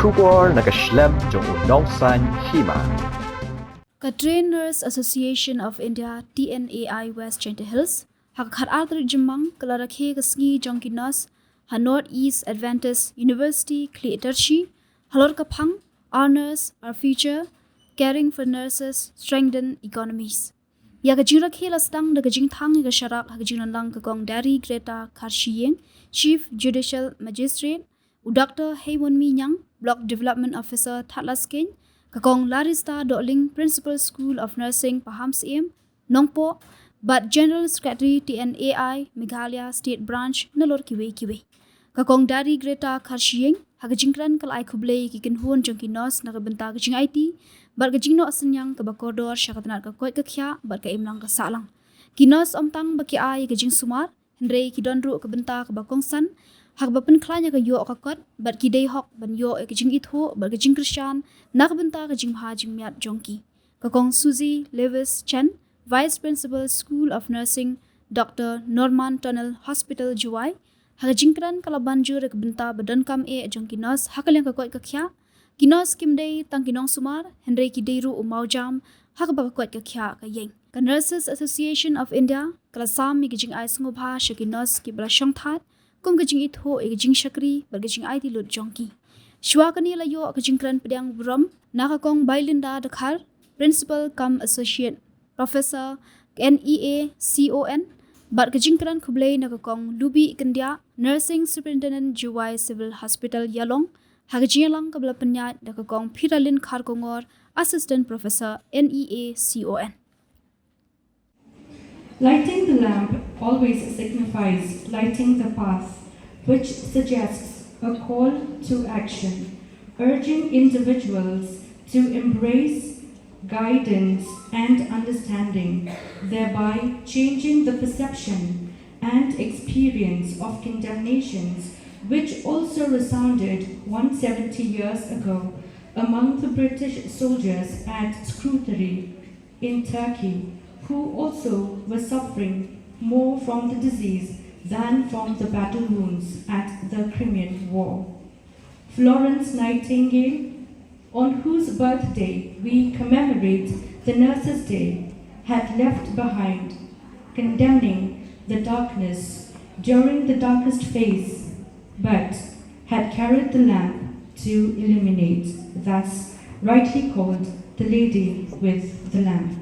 Shubor nakaslem jong unong san hima. Trainers Association of India TNAI West Chente Hills hakhat adri jimang kalarakhe kasngi jongkinos ha North East Adventist University Kletershi halor kaphang honors our future caring for nurses strengthen economies. Ya kajingrakhe lastang daga jingthang ga sharak hagajinglang kakong dari Greta Karshiyeng Chief Judicial Magistrate Dr. Heywonmi Nyang Block Development Officer Thatlas Keng kakong Larista Doling Principal School of Nursing Pahams Em Nongpo but General Secretary TNAI Meghalaya State Branch Nalor Kiwe kakong dari Greta Karshiyeng hagajingkran kalai kublei kikinhuan jongkinos nakabenta gajing IT bar gajingno asanyang kabakodor syakatnat kakoi kakya bar ka imlang kasalang kinos omtang baki ai gajing sumar hendrei kidonru kabenta kabakongsan hakbapen klanya ka yo kakot bar kidei hok ban yo gajing itho bar gajing Christian nakabenta gajing hajing miat jongki kakong Suzy Lewis Chen Vice Principal School of Nursing Dr. Norman Tunnel Hospital Juwai hagajingkran kalabanjur kabenta badan kam jongkinos hakalyang kakoi kakya kinos kimdei tangkinong sumar Henry Kideiru umaujam hakabakot kakya kayeng ka Nurses Association of India kalasam migijing ai sungubha shakinos kibra shongthat kum gajing itho gajing shakri bargajing ai lut jongki shwakani layo gajingkran pedang buram nakakong Bailinda Dakhar Principal cum Associate Professor NEA CON bar gajingkran kublei nakakong Lubi Ikandia Nursing Superintendent Juwai Civil Hospital Yalong hagajialang kabla penyat nakakong Piralin Kharkongor Assistant Professor NEA CON. Lighting the lamp always signifies lighting the path, which suggests a call to action, urging individuals to embrace guidance and understanding, thereby changing the perception and experience of condemnations which also resounded 170 years ago among the British soldiers at Scutari in Turkey, who also were suffering more from the disease than from the battle wounds at the Crimean War. Florence Nightingale, on whose birthday we commemorate the Nurses' Day, had left behind, condemning the darkness during the darkest phase, but had carried the lamp to illuminate, thus rightly called the Lady with the Lamp.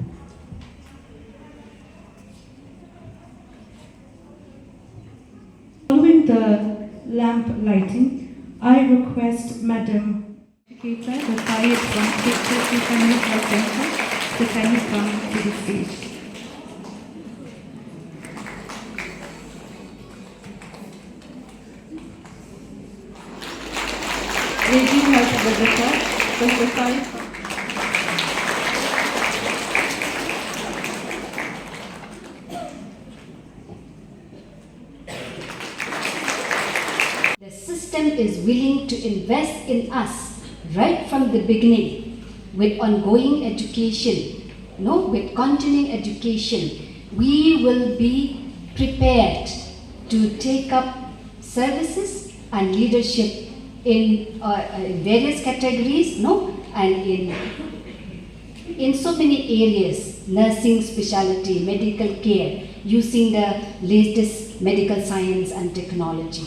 Following the lamp lighting, I request Madam Educator, retired from Family Health Center, to kindly come to the stage. Aging Health Visitor, Mr. The system is willing to invest in us right from the beginning with ongoing education, with continuing education. We will be prepared to take up services and leadership in various categories, and in so many areas, nursing specialty, medical care, using the latest medical science and technology.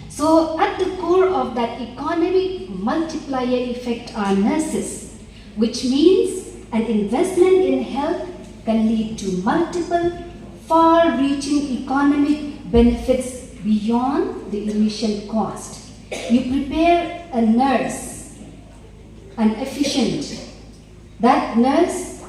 So at the core of that economic multiplier effect are nurses, which means an investment in health can lead to multiple far-reaching economic benefits beyond the initial cost. You prepare a nurse, an efficient. That nurse,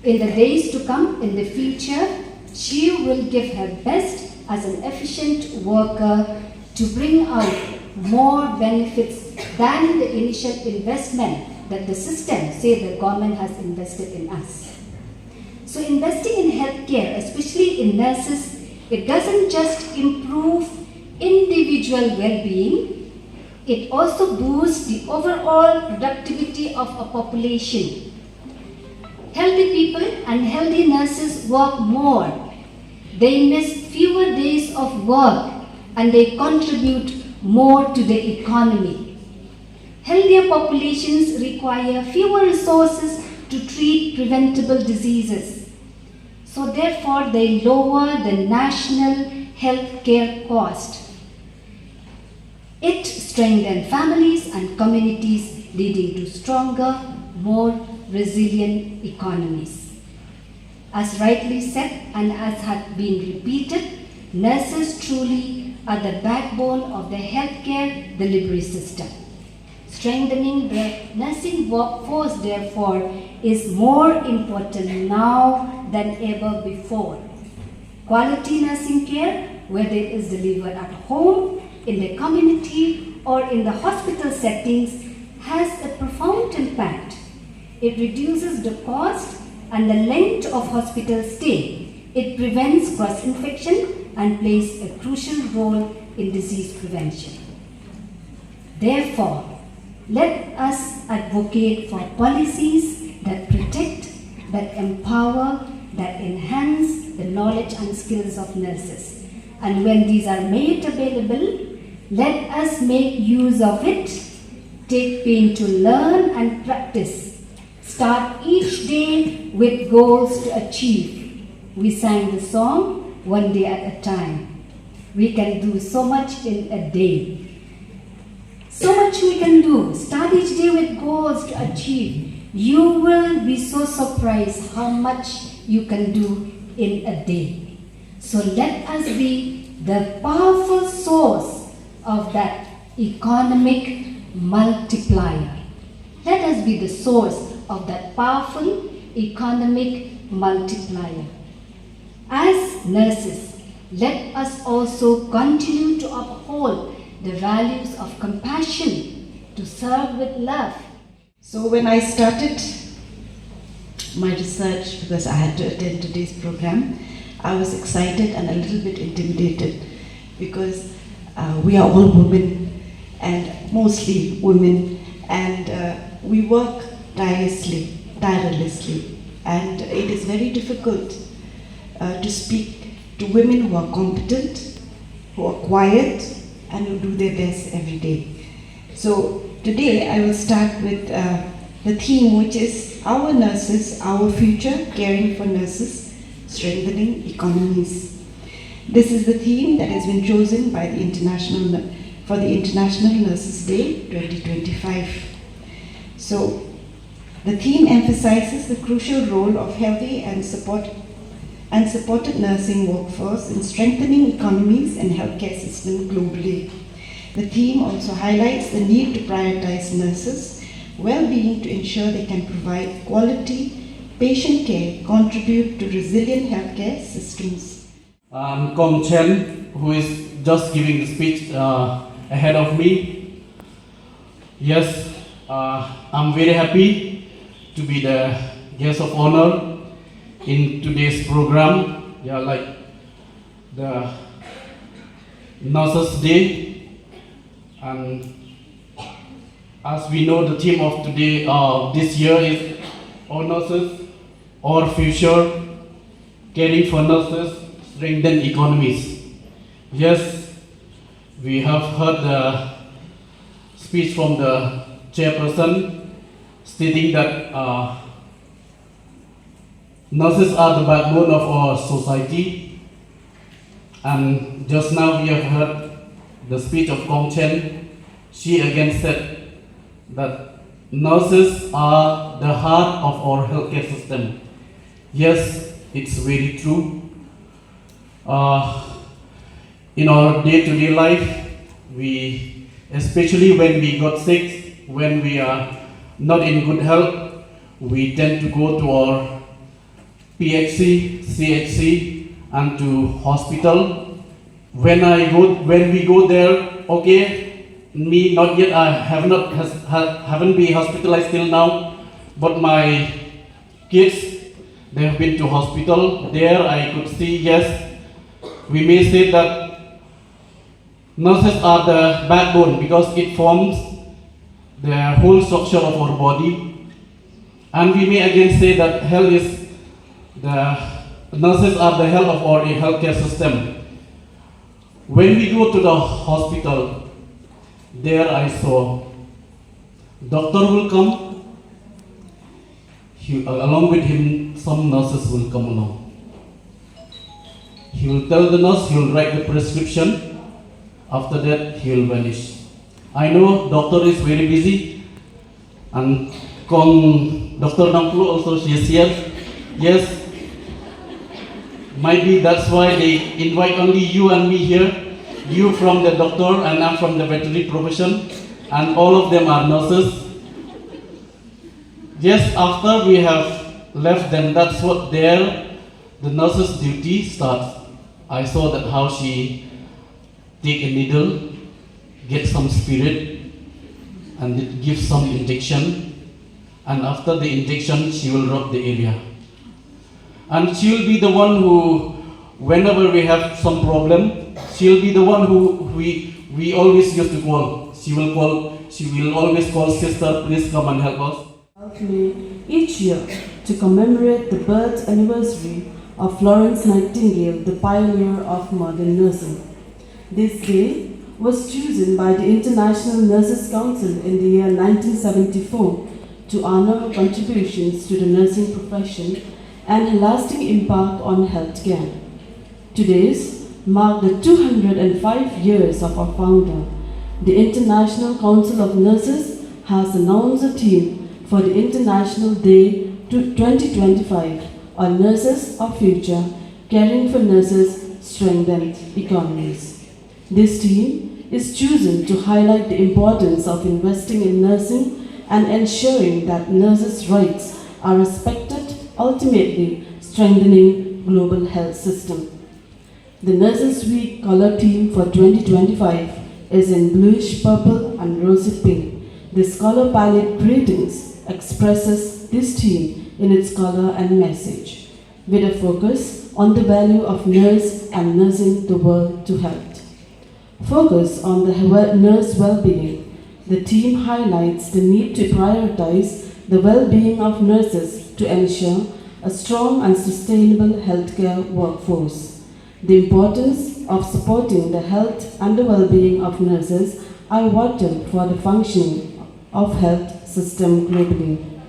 in the days to come, in the future, she will give her best as an efficient worker to bring out more benefits than the initial investment that the system, say the government, has invested in us. So investing in healthcare, especially in nurses, it doesn't just improve individual well-being, it also boosts the overall productivity of a population. Healthy people and healthy nurses work more. They miss fewer days of work and they contribute more to the economy. Healthier populations require fewer resources to treat preventable diseases. So therefore, they lower the national health care cost. It strengthens families and communities, leading to stronger, more resilient economies. As rightly said and as had been repeated, nurses truly are the backbone of the healthcare delivery system. Strengthening the nursing workforce, therefore, is more important now than ever before. Quality nursing care, whether it is delivered at home, in the community, or in the hospital settings, has a profound impact. It reduces the cost and the length of hospital stay. It prevents cross-infection and plays a crucial role in disease prevention. Therefore, let us advocate for policies that protect, that empower, that enhance the knowledge and skills of nurses. And when these are made available, let us make use of it, take pain to learn and practice. Start each day with goals to achieve. We sang the song, one day at a time. We can do so much in a day. So much we can do. Start each day with goals to achieve. You will be so surprised how much you can do in a day. So let us be the powerful source of that economic multiplier. Let us be the source of that powerful economic multiplier. As nurses, let us also continue to uphold the values of compassion, to serve with love. So when I started my research, because I had to attend today's program, I was excited and a little bit intimidated because we are all women, and mostly women, and we work tirelessly, and it is very difficult to speak to women who are competent, who are quiet, and who do their best every day. So today I will start with the theme, which is our nurses, our future, caring for nurses, strengthening economies. This is the theme that has been chosen by the for the International Nurses Day 2025. So the theme emphasizes the crucial role of healthy and supported nursing workforce in strengthening economies and healthcare systems globally. The theme also highlights the need to prioritize nurses' well-being to ensure they can provide quality patient care, contribute to resilient healthcare systems. I'm Kong Chen, who is just giving the speech ahead of me. Yes, I'm very happy to be the guest of honor in today's program, like the Nurses Day, and as we know, the theme of today, this year is Our Nurses, Our Future, Caring for Nurses, Strengthen Economies. Yes, we have heard the speech from the chairperson stating that nurses are the backbone of our society, and just now we have heard the speech of Kong Chen. She again said that nurses are the heart of our healthcare system. Yes, it's very true. In our day-to-day life, especially when we got sick, when we are not in good health, we tend to go to our PHC, CHC, and to hospital. When we go there, okay, me not yet. I haven't been hospitalized till now, but my kids, they have been to hospital. There I could see, yes, we may say that nurses are the backbone because it forms the whole structure of our body, and we may again say that nurses are the health of our healthcare system. When we go to the hospital, there I saw Doctor will come, along with him some nurses will come along. He will tell the nurse, he will write the prescription, after that he will vanish. I know doctor is very busy, and Dr. Nangplu also, she is here. Yes, might be that's why they invite only you and me here. You from the doctor and I'm from the veterinary profession, and all of them are nurses. Just after we have left them, that's what the nurse's duty starts. I saw that how she take a needle, get some spirit, and give some injection. And after the injection, she will rub the area. And she will be the one who, whenever we have some problem, she will be the one who we always used to call. She will always call, sister, please come and help us. May each year to commemorate the birth anniversary of Florence Nightingale, the pioneer of modern nursing. This day was chosen by the International Nurses Council in the year 1974 to honor her contributions to the nursing profession and her lasting impact on healthcare. Today's mark the 205 years of our founder. The International Council of Nurses has announced a theme for the International Day 2025 on Nurses of Future, Caring for Nurses, Strengthened Economies. This theme is chosen to highlight the importance of investing in nursing and ensuring that nurses' rights are respected, ultimately strengthening global health system. The Nurses Week color theme for 2025 is in bluish purple and rosy pink. This color palette greetings expresses this theme in its color and message, with a focus on the value of nurse and nursing the world to health. Focus on the nurse well-being. The theme highlights the need to prioritize the well-being of nurses to ensure a strong and sustainable healthcare workforce. The importance of supporting the health and the well-being of nurses are vital for the functioning of health system globally.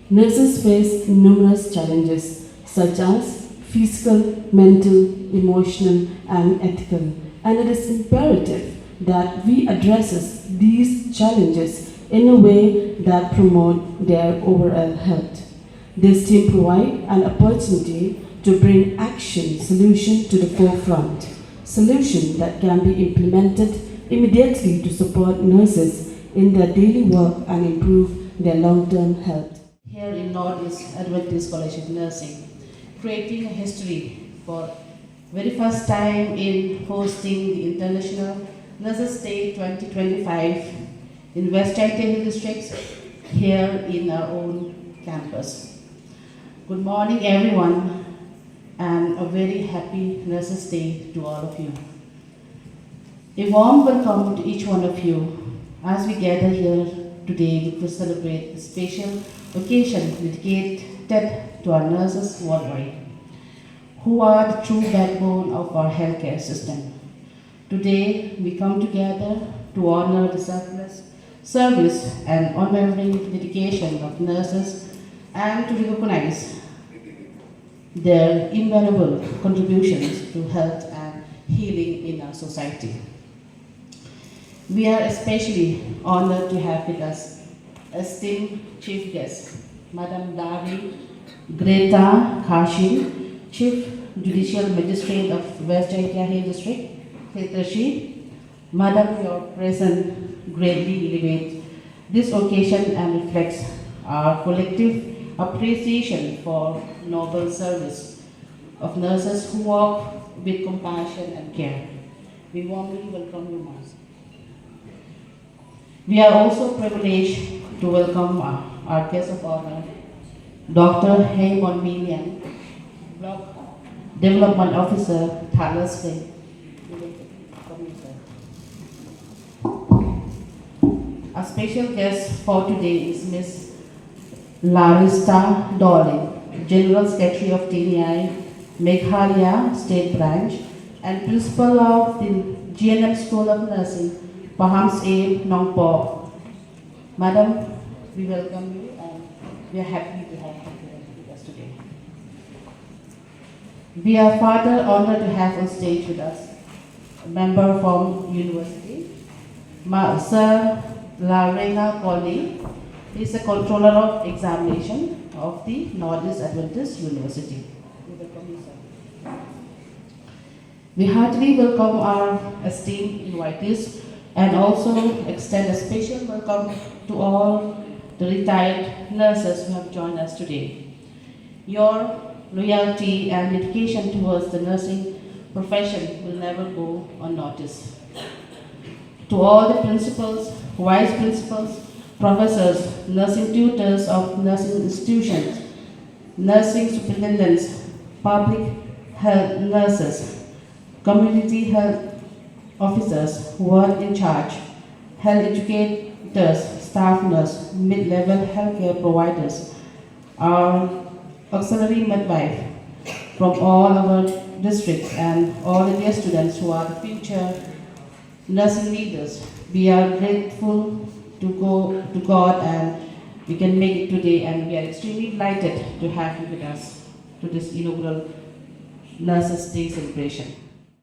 Nurses face numerous challenges such as physical, mental, emotional, and ethical, and it is imperative that we address these challenges in a way that promote their overall health. This team provides an opportunity to bring action solution to the forefront, solution that can be implemented immediately to support nurses in their daily work and improve their long-term health. Here in Northeast Adventist College of Nursing, creating a history for very first time in hosting the International Nurses Day 2025 in West Chantihill districts here in our own campus. Good morning everyone, and a very happy Nurses Day to all of you. A warm welcome to each one of you as we gather here today to celebrate the special occasion dedicated to our nurses worldwide, who are the true backbone of our healthcare system. Today, we come together to honor the selfless service and unwavering dedication of nurses and to recognize their invaluable contributions to health and healing in our society. We are especially honored to have with us esteemed chief guest, Madam Dari Greta Kashin, Chief Judicial Magistrate of West Chantihill District. Madam, your presence greatly elevates this occasion and reflects our collective appreciation for noble service of nurses who work with compassion and care. We warmly welcome you, Ma'am. We are also privileged to welcome our guest of honor, Dr. Haymon Milian, Block Development Officer, Thalas State. Our special guest for today is Ms. Larissa Dolly, General Secretary of TNI Meghalaya State Branch and Principal of the GNM School of Nursing, Pahams A. Nongpo. Madam, we welcome you and we are happy to have you here with us today. We are further honored to have on stage with us a member from university, Sir Larena Coley. He is the controller of examination of the Northeast Adventist University. We welcome you, sir. We heartily welcome our esteemed invitees and also extend a special welcome to all the retired nurses who have joined us today. Your loyalty and dedication towards the nursing profession will never go unnoticed. To all the principals, vice principals, professors, nursing tutors of nursing institutions, nursing superintendents, public health nurses, community health officers who are in charge, health educators, staff nurse, mid-level healthcare providers, our auxiliary midwife from all our districts and all the dear students who are the future nursing leaders. We are grateful to God and we can make it today, and we are extremely delighted to have you with us to this inaugural Nurses' Day celebration.